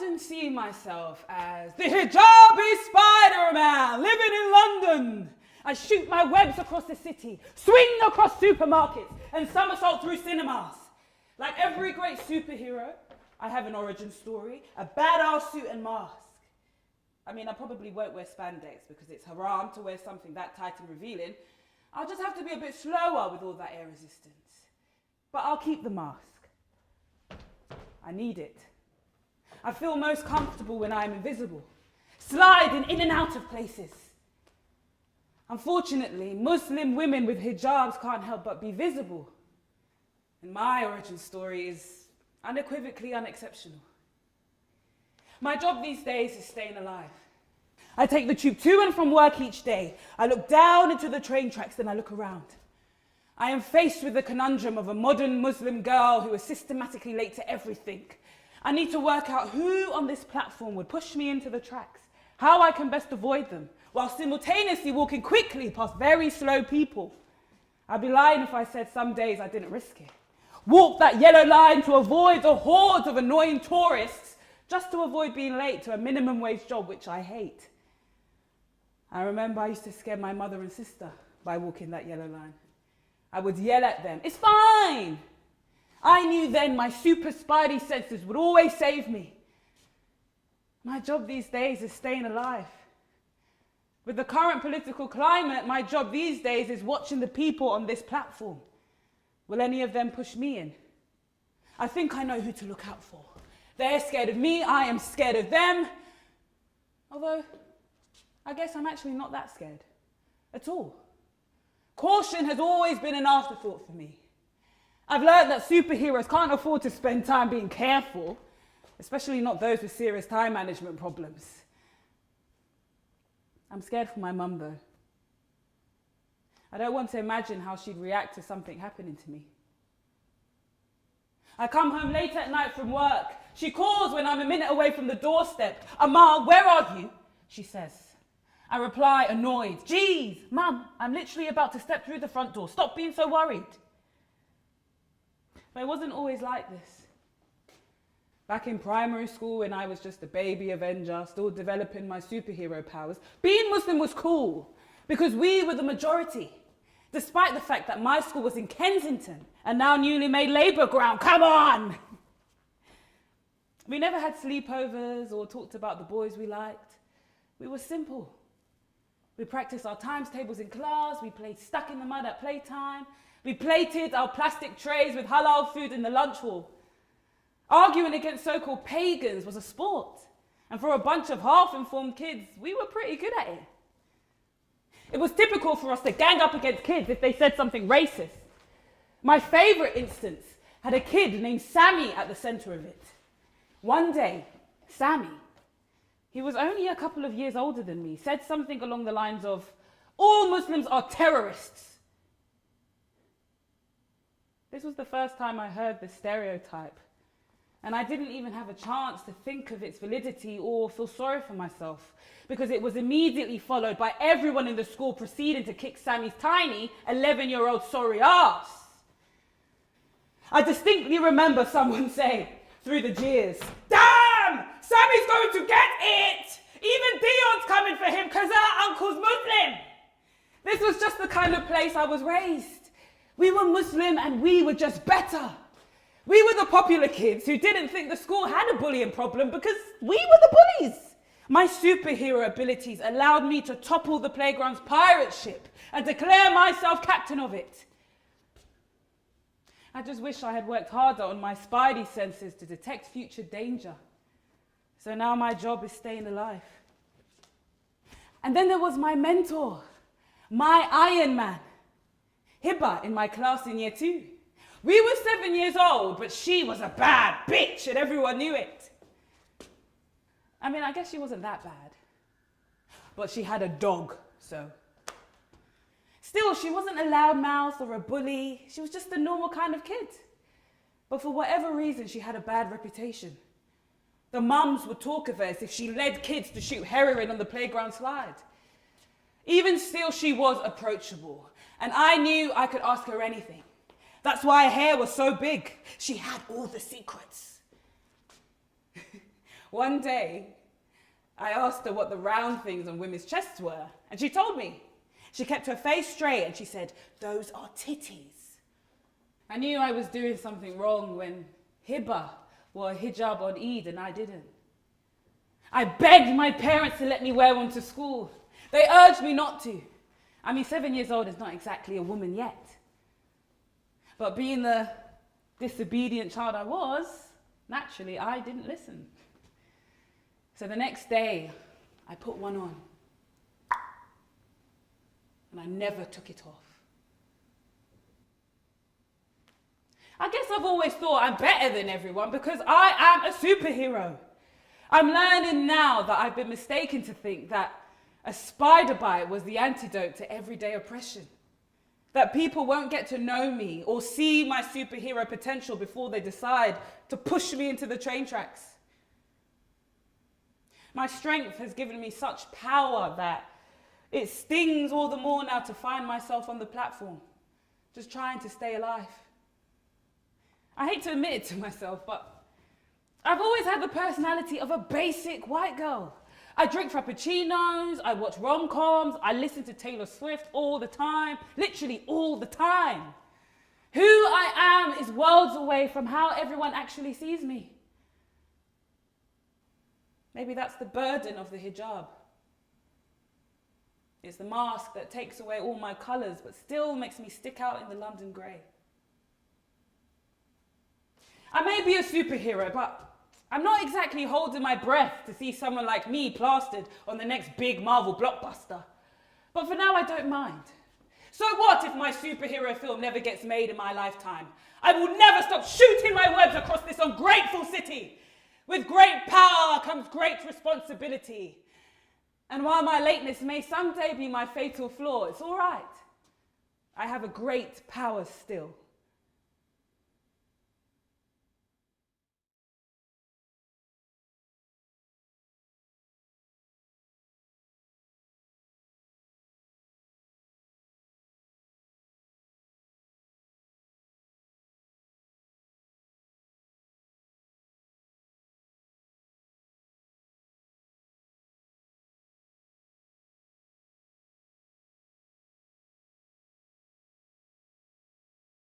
often see myself as the Hijabi Spiderman living in London. I shoot my webs across the city, swing across supermarkets, and somersault through cinemas. Like every great superhero, I have an origin story, a badass suit and mask. I mean, I probably won't wear spandex because it's haram to wear something that tight and revealing. I'll just have to be a bit slower with all that air resistance. But I'll keep the mask. I need it. I feel most comfortable when I'm invisible, sliding in and out of places. Unfortunately, Muslim women with hijabs can't help but be visible. And my origin story is unequivocally unexceptional. My job these days is staying alive. I take the tube to and from work each day. I look down into the train tracks, then I look around. I am faced with the conundrum of a modern Muslim girl who is systematically late to everything. I need to work out who on this platform would push me into the tracks, how I can best avoid them, while simultaneously walking quickly past very slow people. I'd be lying if I said some days I didn't risk it. Walk that yellow line to avoid the hordes of annoying tourists, just to avoid being late to a minimum wage job which I hate. I remember I used to scare my mother and sister by walking that yellow line. I would yell at them, "It's fine!" I knew then my super spidey senses would always save me. My job these days is staying alive. With the current political climate, my job these days is watching the people on this platform. Will any of them push me in? I think I know who to look out for. They're scared of me, I am scared of them. Although, I guess I'm actually not that scared at all. Caution has always been an afterthought for me. I've learned that superheroes can't afford to spend time being careful, especially not those with serious time management problems. I'm scared for my mum though. I don't want to imagine how she'd react to something happening to me. I come home late at night from work. She calls when I'm a minute away from the doorstep. "Amal, where are you?" she says. I reply, annoyed, "Geez, Mum, I'm literally about to step through the front door. Stop being so worried." But it wasn't always like this. Back in primary school, when I was just a baby Avenger, still developing my superhero powers, being Muslim was cool because we were the majority, despite the fact that my school was in Kensington, a now newly made Labour ground. Come on! We never had sleepovers or talked about the boys we liked. We were simple. We practiced our times tables in class, we played stuck in the mud at playtime, we plated our plastic trays with halal food in the lunch hall. Arguing against so-called pagans was a sport, and for a bunch of half-informed kids, we were pretty good at it. It was typical for us to gang up against kids if they said something racist. My favourite instance had a kid named Sammy at the centre of it. One day, Sammy, he was only a couple of years older than me, said something along the lines of, "All Muslims are terrorists." This was the first time I heard this stereotype, and I didn't even have a chance to think of its validity or feel sorry for myself, because it was immediately followed by everyone in the school proceeding to kick Sammy's tiny 11-year-old sorry ass. I distinctly remember someone saying, through the jeers, "Damn! Sammy's going to get it! Even Dion's coming for him because our uncle's Muslim!" This was just the kind of place I was raised. We were Muslim and we were just better. We were the popular kids who didn't think the school had a bullying problem because we were the bullies. My superhero abilities allowed me to topple the playground's pirate ship and declare myself captain of it. I just wish I had worked harder on my spidey senses to detect future danger. So now my job is staying alive. And then there was my mentor, my Iron Man, Hiba, in my class in year 2. We were 7 years old, but she was a bad bitch and everyone knew it. I mean, I guess she wasn't that bad, but she had a dog, so. Still, she wasn't a loudmouth or a bully. She was just a normal kind of kid. But for whatever reason, she had a bad reputation. The mums would talk of her as if she led kids to shoot heroin on the playground slide. Even still, she was approachable, and I knew I could ask her anything. That's why her hair was so big. She had all the secrets. One day, I asked her what the round things on women's chests were, and she told me. She kept her face straight and she said, "Those are titties." I knew I was doing something wrong when Hiba wore a hijab on Eid and I didn't. I begged my parents to let me wear one to school. They urged me not to. 7 years old is not exactly a woman yet. But being the disobedient child I was, naturally I didn't listen. So the next day, I put one on. And I never took it off. I guess I've always thought I'm better than everyone because I am a superhero. I'm learning now that I've been mistaken to think that a spider bite was the antidote to everyday oppression. That people won't get to know me or see my superhero potential before they decide to push me into the train tracks. My strength has given me such power that it stings all the more now to find myself on the platform, just trying to stay alive. I hate to admit it to myself, but I've always had the personality of a basic white girl. I drink frappuccinos, I watch rom-coms, I listen to Taylor Swift all the time, literally all the time. Who I am is worlds away from how everyone actually sees me. Maybe that's the burden of the hijab. It's the mask that takes away all my colours, but still makes me stick out in the London grey. I may be a superhero, but I'm not exactly holding my breath to see someone like me plastered on the next big Marvel blockbuster. But for now, I don't mind. So what if my superhero film never gets made in my lifetime? I will never stop shooting my webs across this ungrateful city. With great power comes great responsibility. And while my lateness may someday be my fatal flaw, it's all right. I have a great power still.